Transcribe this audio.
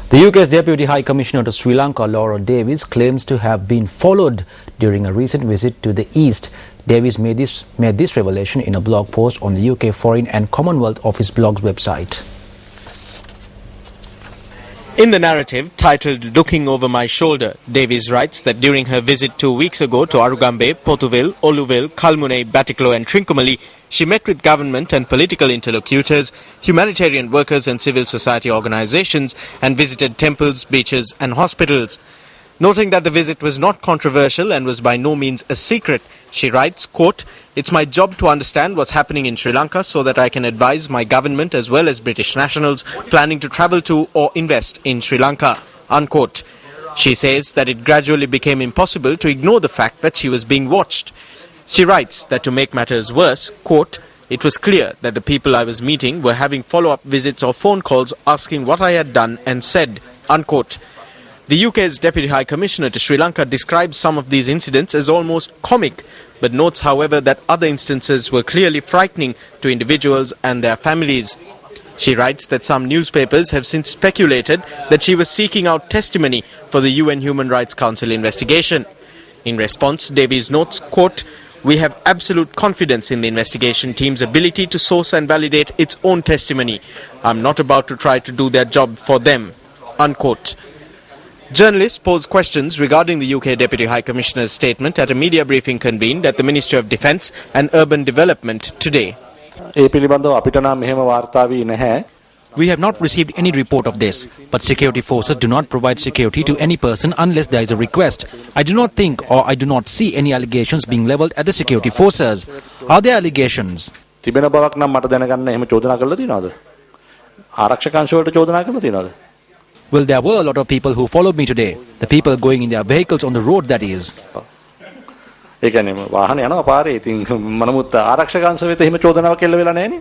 The UK's Deputy High Commissioner to Sri Lanka, Laura Davies, claims to have been followed during a recent visit to the East. Davies made this revelation in a blog post on the UK Foreign and Commonwealth Office blog's website. In the narrative, titled Looking Over My Shoulder, Davies writes that during her visit 2 weeks ago to Arugambe, Potuville, Oluville, Kalmune, Batiklo and Trincomalee, she met with government and political interlocutors, humanitarian workers and civil society organizations, and visited temples, beaches and hospitals. Noting that the visit was not controversial and was by no means a secret, she writes, quote, "It's my job to understand what's happening in Sri Lanka so that I can advise my government as well as British nationals planning to travel to or invest in Sri Lanka," unquote. She says that it gradually became impossible to ignore the fact that she was being watched. She writes that to make matters worse, quote, "It was clear that the people I was meeting were having follow-up visits or phone calls asking what I had done and said," unquote. The UK's Deputy High Commissioner to Sri Lanka describes some of these incidents as almost comic, but notes, however, that other instances were clearly frightening to individuals and their families. She writes that some newspapers have since speculated that she was seeking out testimony for the UN Human Rights Council investigation. In response, Davies notes, quote, "We have absolute confidence in the investigation team's ability to source and validate its own testimony. I'm not about to try to do their job for them," unquote. Journalists posed questions regarding the UK Deputy High Commissioner's statement at a media briefing convened at the Ministry of Defence and Urban Development today. We have not received any report of this, but security forces do not provide security to any person unless there is a request. I do not think or I do not see any allegations being levelled at the security forces. Are there allegations? Well, there were a lot of people who followed me today. The people going in their vehicles on the road, that is. ඒ කියන්නේ වාහන යනවා පාරේ. ඉතින් මනමුත් ආරක්ෂක අංශ වෙත එහෙම චෝදනාවක් එල්ල වෙලා නැහැ නේ.